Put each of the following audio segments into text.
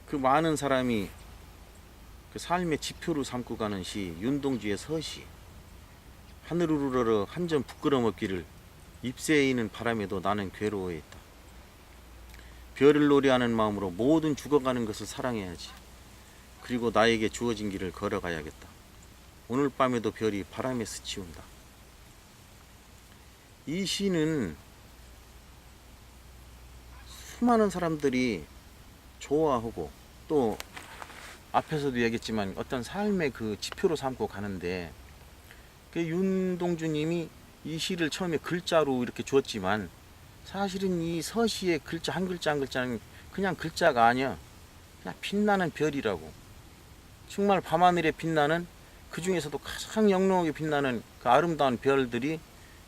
그 많은 사람이 그 삶의 지표로 삼고 가는 시 윤동주의 서시. 하늘 우러러 한 점 부끄럼 없기를 잎새에 있는 바람에도 나는 괴로워했다. 별을 노래하는 마음으로 모든 죽어가는 것을 사랑해야지. 그리고 나에게 주어진 길을 걸어가야겠다. 오늘 밤에도 별이 바람에 스치운다. 이 시는 수많은 사람들이 좋아하고 또 앞에서도 얘기했지만 어떤 삶의 그 지표로 삼고 가는데, 그 윤동주님이 이 시를 처음에 글자로 이렇게 주었지만 사실은 이 서시의 글자 한 글자 한 글자는 그냥 글자가 아니야. 그냥 빛나는 별이라고. 정말 밤하늘에 빛나는, 그 중에서도 가장 영롱하게 빛나는 그 아름다운 별들이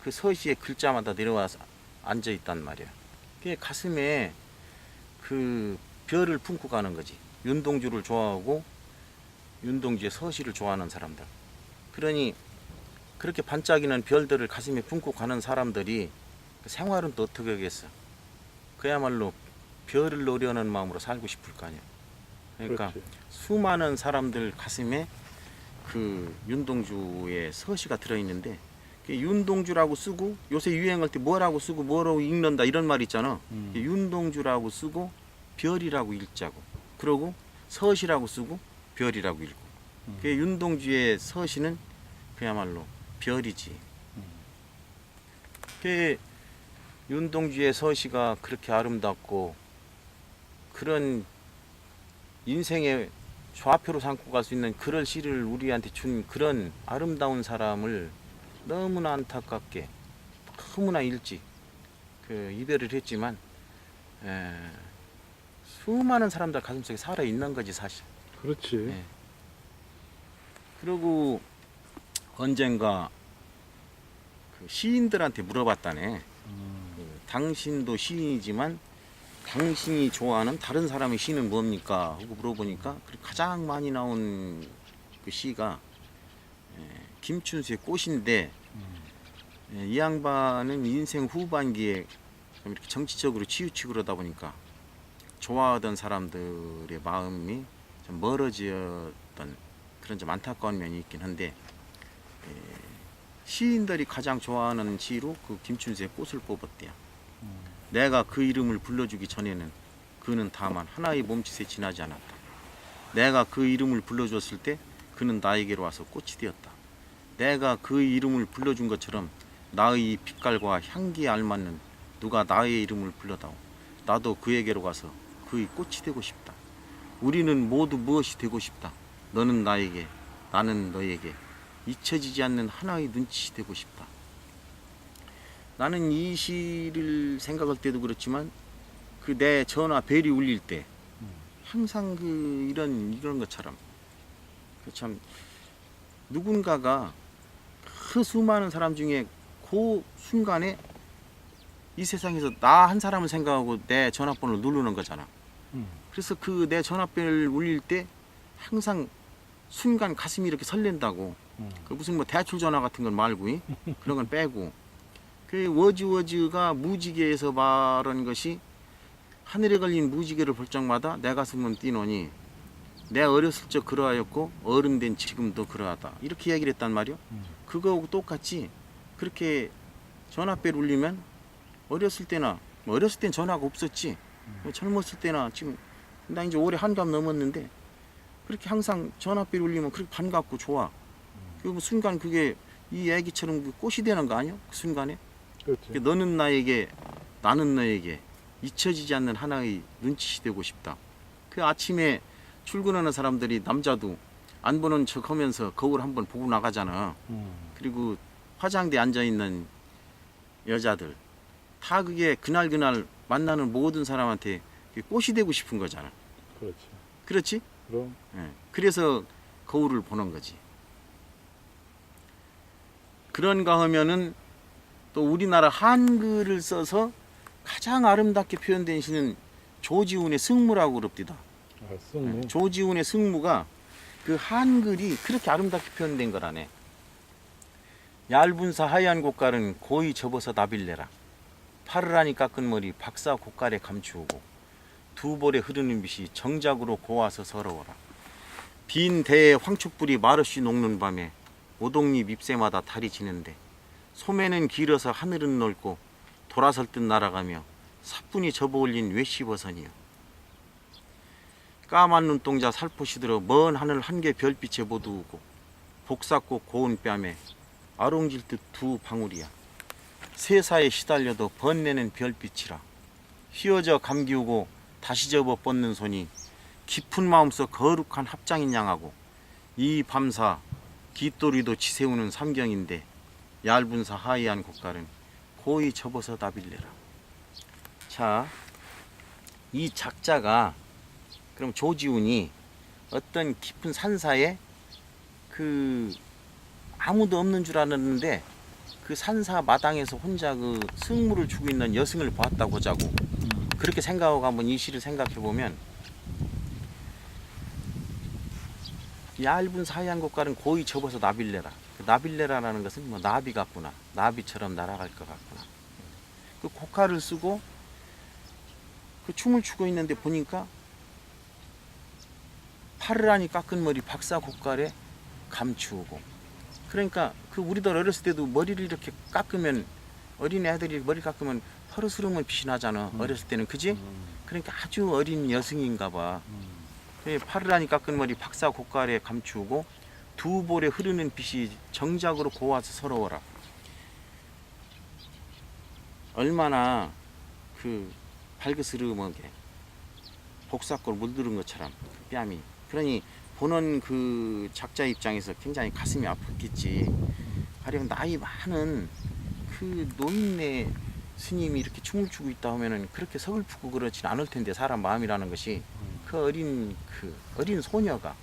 그 서시의 글자마다 내려와서 앉아 있단 말이야. 그게 가슴에 그 별을 품고 가는 거지. 윤동주를 좋아하고 윤동주의 서시를 좋아하는 사람들. 그러니 그렇게 반짝이는 별들을 가슴에 품고 가는 사람들이 그 생활은 또 어떻게 하겠어. 그야말로 별을 노려는 마음으로 살고 싶을 거 아니야. 그러니까 그렇지. 수많은 사람들 가슴에 그 윤동주의 서시가 들어있는데, 윤동주라고 쓰고 요새 유행할 때 뭐라고 쓰고 뭐라고 읽는다 이런 말 있잖아. 윤동주라고 쓰고 별이라고 읽자고, 그러고 서시라고 쓰고 별이라고 읽고. 그 윤동주의 서시는 그야말로 별이지. 그 윤동주의 서시가 그렇게 아름답고 그런 인생의 좌표로 삼고 갈 수 있는 그런 시를 우리한테 준 그런 아름다운 사람을 너무나 안타깝게 너무나 일찍 그 이별을 했지만, 수많은 사람들 가슴속에 살아 있는 거지 사실. 그렇지. 예. 그리고 언젠가 그 시인들한테 물어봤다네. 그 당신도 시인이지만 당신이 좋아하는 다른 사람의 시는 뭡니까? 하고 물어보니까 가장 많이 나온 그 시가 김춘수의 꽃인데, 이 양반은 인생 후반기에 좀 이렇게 정치적으로 치우치고 그러다 보니까 좋아하던 사람들의 마음이 좀 멀어졌던 그런 좀 안타까운 면이 있긴 한데, 시인들이 가장 좋아하는 시로 그 김춘수의 꽃을 뽑았대요. 내가 그 이름을 불러주기 전에는 그는 다만 하나의 몸짓에 지나지 않았다. 내가 그 이름을 불러줬을 때 그는 나에게로 와서 꽃이 되었다. 내가 그 이름을 불러준 것처럼 나의 빛깔과 향기에 알맞는 누가 나의 이름을 불러다오. 나도 그에게로 가서 그의 꽃이 되고 싶다. 우리는 모두 무엇이 되고 싶다. 너는 나에게, 나는 너에게 잊혀지지 않는 하나의 눈빛이 되고 싶다. 나는 이 시를 생각할 때도 그렇지만 그 내 전화 벨이 울릴 때 항상 그 이런 것처럼 그 참 누군가가 그 수많은 사람 중에 그 순간에 이 세상에서 나 한 사람을 생각하고 내 전화번호를 누르는 거잖아. 그래서 그 내 전화벨 울릴 때 항상 순간 가슴이 이렇게 설렌다고. 그 무슨 뭐 대출 전화 같은 건 말고 그런 건 빼고, 그 워즈워즈가 무지개에서 말한 것이 하늘에 걸린 무지개를 볼 적마다 내 가슴은 뛰노니 내 어렸을 적 그러하였고 어른 된 지금도 그러하다, 이렇게 얘기를 했단 말이요. 그거하고 똑같이 그렇게 전화벨 울리면 어렸을 때나 어렸을 땐 전화가 없었지. 젊었을 때나 지금 나 이제 올해 한갑 넘었는데 그렇게 항상 전화벨 울리면 그렇게 반갑고 좋아. 그 순간 그게 이 애기처럼 그 꽃이 되는 거 아니야? 그 순간에. 그렇지. 너는 나에게, 나는 너에게 잊혀지지 않는 하나의 눈짓이 되고 싶다. 그 아침에 출근하는 사람들이 남자도 안 보는 척 하면서 거울 한번 보고 나가잖아. 그리고 화장대에 앉아있는 여자들 다 그게 그날 만나는 모든 사람한테 꽃이 되고 싶은 거잖아. 그렇지. 그렇지? 그럼. 예. 그래서 거울을 보는 거지. 그런가 하면은 또 우리나라 한글을 써서 가장 아름답게 표현된 시는 조지훈의 승무라고 그럽디다. 아, 승무. 조지훈의 승무가 그 한글이 그렇게 아름답게 표현된 거라네. 얇은 사 하얀 곳갈은 고이 접어서 나빌래라. 파르라니 깎은 머리 박사 곳갈에 감추고 두 볼에 흐르는 빛이 정작으로 고와서 서러워라. 빈 대에 황축불이 말없이 녹는 밤에 오동잎 잎새마다 달이 지는데 소매는 길어서 하늘은 넓고 돌아설 듯 날아가며 사뿐히 접어올린 외시버선이여. 까만 눈동자 살포시 들어 먼 하늘 한개 별빛에 모두우고 복사꽃 고운 뺨에 아롱질 듯 두 방울이야. 세사에 시달려도 번내는 별빛이라. 휘어져 감기우고 다시 접어 뻗는 손이 깊은 마음속 거룩한 합장인 양하고 이 밤사 깃도리도 지새우는 삼경인데 얇은 사 하이한 곳갈은 고이 접어서 나빌래라. 자, 이 작자가 그럼 조지훈이 어떤 깊은 산사에 그 아무도 없는 줄 알았는데 그 산사 마당에서 혼자 그 승무를 주고 있는 여승을 보았다고 하자고. 그렇게 생각하고 한번 이 시를 생각해 보면 얇은 사이한 곳갈은 고이 접어서 나빌래라. 그 나빌래라라는 것은 뭐 나비 같구나. 나비처럼 날아갈 것 같구나. 그 고칼을 쓰고 그 춤을 추고 있는데 보니까 파르라니 깎은 머리 박사 고칼에 감추고. 그러니까 그 우리들 어렸을 때도 머리를 이렇게 깎으면 어린 애들이 머리 깎으면 퍼르스름은 빛이 나잖아. 어렸을 때는 그지? 그러니까 아주 어린 여승인가 봐. 파르라니 깎은 머리 박사 고칼에 감추고 두 볼에 흐르는 빛이 정작으로 고와서 서러워라. 얼마나 그 발그스름하게 복사골 물들은 것처럼 그 뺨이. 그러니 보는 그 작자 입장에서 굉장히 가슴이 아팠겠지. 가령 나이 많은 그 노인네 스님이 이렇게 춤을 추고 있다 하면은 그렇게 서글프고 그렇진 않을 텐데, 사람 마음이라는 것이 그 어린 소녀가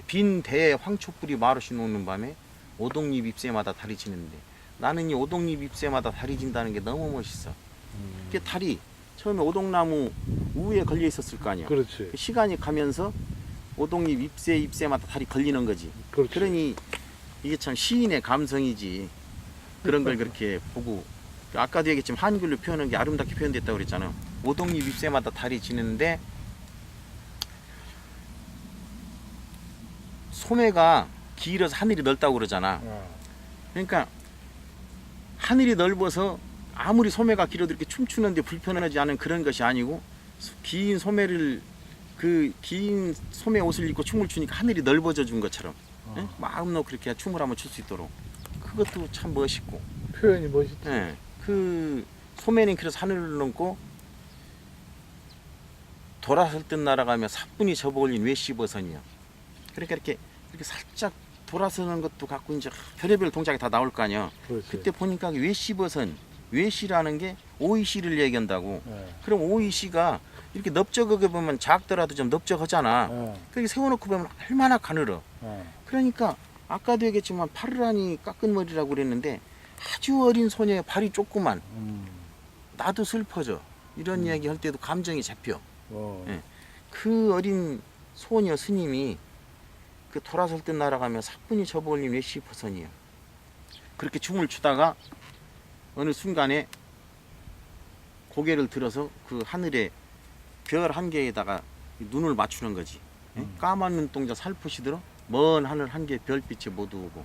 빈 대에 황초불이 마르시 녹는 밤에 오동잎 잎새마다 달이 지는데, 나는 이 오동잎 잎새마다 달이 진다는 게 너무 멋있어. 그 달이 처음에 오동나무 우에 걸려 있었을 거 아니야. 그렇지. 그 시간이 가면서 오동잎 잎새마다 달이 걸리는 거지. 그렇지. 그러니 이게 참 시인의 감성이지. 그런 걸 그렇게 보고, 아까도 얘기했지만 한글로 표현한 게 아름답게 표현됐다고 그랬잖아. 오동잎 잎새마다 달이 지는데 소매가 길어서 하늘이 넓다고 그러잖아. 그러니까 하늘이 넓어서 아무리 소매가 길어도 이렇게 춤추는데 불편하지 않은 그런 것이 아니고, 긴 소매를 그 긴 소매 옷을 입고 춤을 추니까 하늘이 넓어져 준 것처럼 예? 마음 놓고 그렇게 춤을 한번 출 수 있도록, 그것도 참 멋있고. 표현이 멋있지. 예. 그 소매는 그래서 하늘을 넘고 돌아설 듯 날아가며 사뿐히 접어올린 외시버선이야. 그러니까 이렇게 살짝 돌아서는 것도 갖고 이제 별의별 동작이 다 나올 거 아니야. 그렇지. 그때 보니까 외시버선, 외시라는 게 오이시를 얘기한다고. 예. 그럼 오이시가 이렇게 넓적하게 보면 작더라도 좀 넓적하잖아. 예. 그렇게 세워놓고 보면 얼마나 가늘어. 예. 그러니까 아까도 얘기했지만 파르라니 깎은 머리라고 그랬는데 아주 어린 소녀의 발이 조그만. 나도 슬퍼져. 이런 이야기 할 때도 감정이 잡혀. 예. 그 어린 소녀 스님이 그 돌아설 듯 날아가며 사뿐히 접어올린 외시버선이야. 그렇게 춤을 추다가 어느 순간에 고개를 들어서 그 하늘에 별 한 개에다가 눈을 맞추는 거지. 예? 까만 눈동자 살포시 들어 먼 하늘 한 개 별빛에 모두오고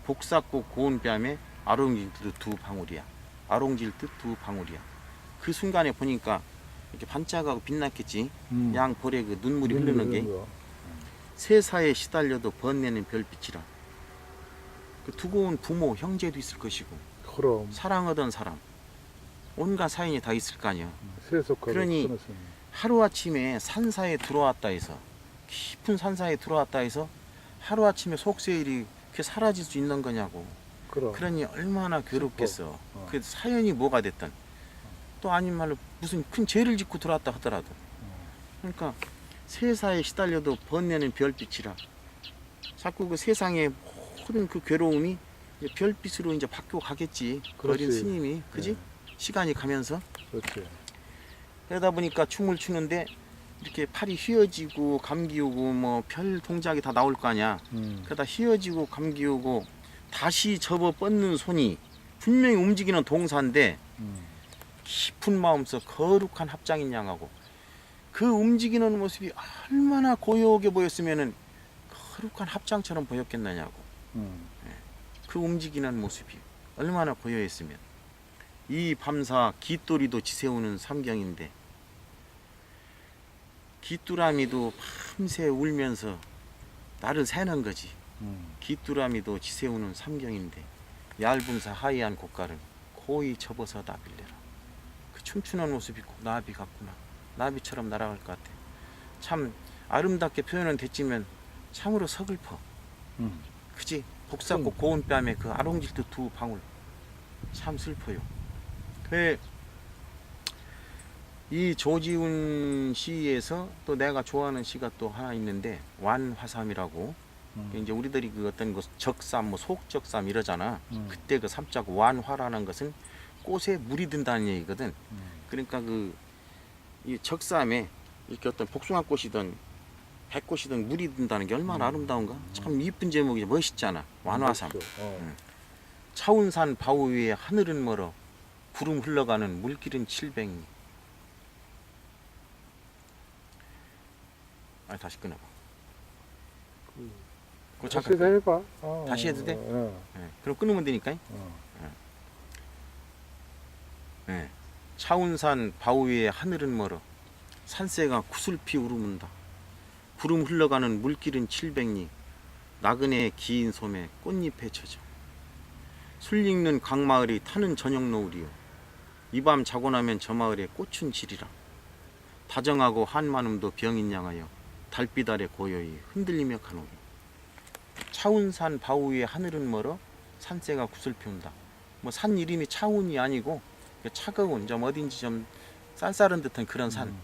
복사꽃 고운 뺨에 아롱질 듯 두 방울이야. 아롱질 듯 두 방울이야. 그 순간에 보니까 이렇게 반짝하고 빛났겠지. 양 볼에 그 눈물이 흐르는 게 세사에 시달려도 번내는 별빛이라. 그 두고 온 부모, 형제도 있을 것이고, 그럼 사랑하던 사람, 온갖 사연이 다 있을 거 아니야. 세속하고 그러니 끊었으니. 하루아침에 산사에 들어왔다 해서, 깊은 산사에 들어왔다 해서 하루아침에 속세일이 그렇게 사라질 수 있는 거냐고. 그럼 그러니 얼마나 괴롭겠어. 어. 그 사연이 뭐가 됐든, 또 아닌 말로 무슨 큰 죄를 짓고 들어왔다 하더라도. 그러니까 세사에 시달려도 번내는 별빛이라. 자꾸 그 세상의 모든 그 괴로움이 이제 별빛으로 이제 바뀌어 가겠지. 그 어린 그렇지. 스님이, 그지? 예. 시간이 가면서. 그렇지. 그러다 보니까 춤을 추는데 이렇게 팔이 휘어지고 감기오고 뭐 별 동작이 다 나올 거 아니야. 그러다 휘어지고 감기오고 다시 접어 뻗는 손이 분명히 움직이는 동사인데 깊은 마음속 거룩한 합장인 양하고 그 움직이는 모습이 얼마나 고요하게 보였으면은 거룩한 합장처럼 보였겠느냐고. 그 움직이는 모습이 얼마나 고요했으면. 이 밤사 깃돌이도 지새우는 삼경인데 깃두라미도 밤새 울면서 나를 새는 거지. 깃두라미도 지새우는 삼경인데 얇음사 하얀 고가를 고이 접어서 나빌래라. 그 춤추는 모습이 꼭 나비 같구나. 나비처럼 날아갈 것 같아. 참 아름답게 표현은 됐지만 참으로 서글퍼. 그지? 복사꽃 고운 뺨에 그 아롱질도 두 방울. 참 슬퍼요. 이 조지훈 시에서 또 내가 좋아하는 시가 또 하나 있는데 완화삼이라고. 이제 우리들이 그 어떤 그 적삼, 뭐 속적삼 이러잖아. 그때 그 삼자고 완화라는 것은 꽃에 물이 든다는 얘기거든. 그러니까 그 이 적삼에 이렇게 어떤 복숭아꽃이든 백꽃이든 물이 든다는 게 얼마나 아름다운가. 참 이쁜 제목이지. 멋있잖아. 완화삼. 차운산 바우 위에 하늘은 멀어 구름 흘러가는 물길은 칠백리. 다시 끊어봐. 다시 해봐. 다시 해도 돼? 그럼 끊으면 되니까. 차운산 바우 위에 하늘은 멀어 산새가 구슬피 우르문다. 구름 흘러가는 물길은 칠백리. 나그네 긴 솜에 꽃잎에 젖어 술 익는 강마을이 타는 저녁 노을이요. 이 밤 자고 나면 저 마을에 꽃은 지리라. 다정하고 한마음도 병인 양하여 달빛 아래 고요히 흔들리며 가노니. 차운산 바우 위에 하늘은 멀어 산새가 구슬 피운다. 뭐 산 이름이 차운이 아니고 차가운 좀 어딘지 좀 쌀쌀한 듯한 그런 산.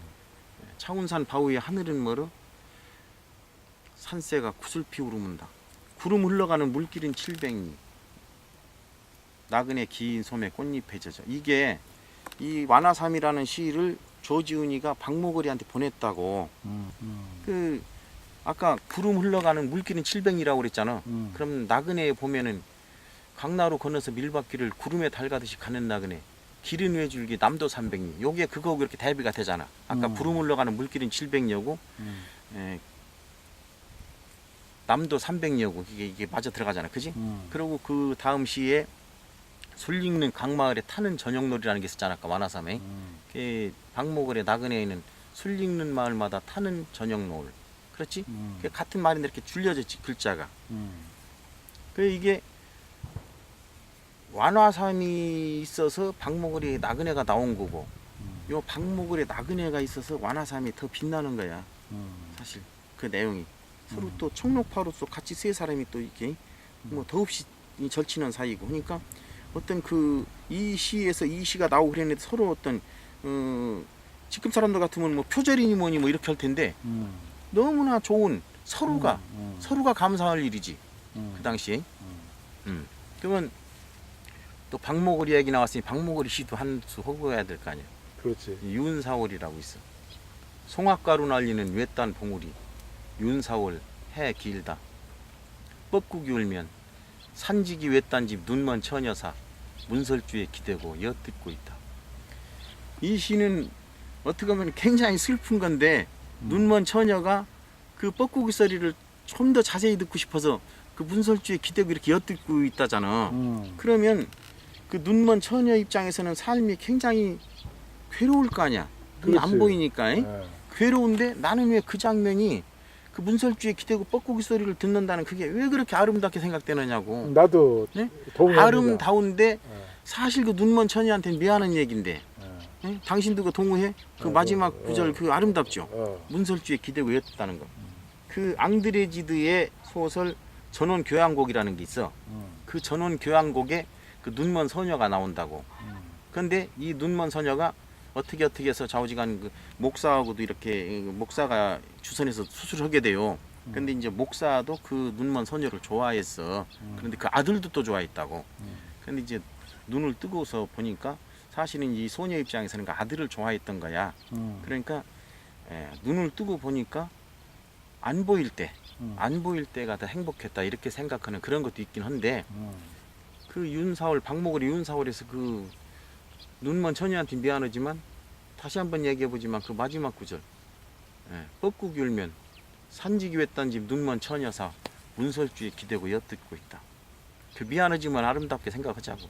차운산 바우 위에 하늘은 멀어 산새가 구슬 피우르문다. 구름 흘러가는 물길은 칠백리. 나그네 긴 솜에 꽃잎에 젖어. 이게 이 완화삼이라는 시를 조지훈이가 박모거리한테 보냈다고. 그 아까 구름 흘러가는 물길은 칠백리라고 그랬잖아. 그럼 나그네에 보면은 강나루 건너서 밀밭길을 구름에 달가듯이 가는 나그네, 길은 외줄기 남도 300리. 요게 그거하고 이렇게 대비가 되잖아. 아까 구름 흘러가는 물길은 700리고 남도 300리고 이게 맞아 들어가잖아. 그지? 그리고 그 다음 시에 술 익는 강마을에 타는 저녁놀이라는 게 있었잖아. 아까 완화삼에. 그 박모글의 나그네에는 술 익는 마을마다 타는 저녁노을. 그렇지? 같은 말인데 이렇게 줄여졌지 글자가. 이게 완화삼이 있어서 박모글의 나그네가 나온 거고, 요 박모글의 나그네가 있어서 완화삼이 더 빛나는 거야. 사실 그 내용이 서로 또 청록파로서 같이 세 사람이 또 이게 뭐 더없이 절친한 사이고. 그러니까 어떤 그 이 시에서 이 시가 나오고 그랬는데 서로 어떤 지금 사람들 같으면 뭐 표절이니 뭐니 뭐 이렇게 할 텐데 너무나 좋은 서로가 감사할 일이지. 그 당시에. 그러면 또 박모거리 얘기 나왔으니 박모거리 시도 한 수 허구해야 될 거 아니야. 그렇지. 윤사월이라고 있어. 송악가루 날리는 외딴 봉우리 윤사월 해 길다. 뻐꾸기 울면 산지기 외딴집 눈먼 처녀사 문설주에 기대고 엿듣고 있다. 이 시는 어떻게 보면 굉장히 슬픈 건데 눈먼 처녀가 그 뻐꾸기 소리를 좀 더 자세히 듣고 싶어서 그 문설주에 기대고 이렇게 엿듣고 있다잖아. 그러면 그 눈먼 처녀 입장에서는 삶이 굉장히 괴로울 거 아니야. 눈이 안 보이니까. 괴로운데 나는 왜 그 장면이 그 문설주에 기대고 뻐꾸기 소리를 듣는다는 그게 왜 그렇게 아름답게 생각되느냐고. 나도 네? 동의합니다. 아름다운데 사실 그 눈먼 처녀한테 미안한 얘기인데. 네? 당신도 그 동의해? 그 마지막 구절 그 아름답죠. 문설주에 기대고 였다는 거. 그 앙드레지드의 소설 전원 교향곡이라는 게 있어. 그 전원 교향곡에 그 눈먼 소녀가 나온다고. 그런데 이 눈먼 소녀가 어떻게 해서 좌우지간 그 목사하고도 이렇게 목사가 주선해서 수술하게 돼요. 근데 이제 목사도 그 눈먼 소녀를 좋아했어. 그런데 그 아들도 또 좋아했다고. 근데 이제 눈을 뜨고서 보니까 사실은 이 소녀 입장에서는 그 아들을 좋아했던 거야. 그러니까 눈을 뜨고 보니까 안 보일 때가 더 행복했다 이렇게 생각하는 그런 것도 있긴 한데 그 윤사월 박모거리 윤사월에서 그 눈먼 처녀한테 미안하지만 다시 한번 얘기해보지만 그 마지막 구절 예, 뻐꾸기 울면 산지기 외딴 집 눈먼 처녀사 문설주에 기대고 엿듣고 있다. 그 미안하지만 아름답게 생각하자고.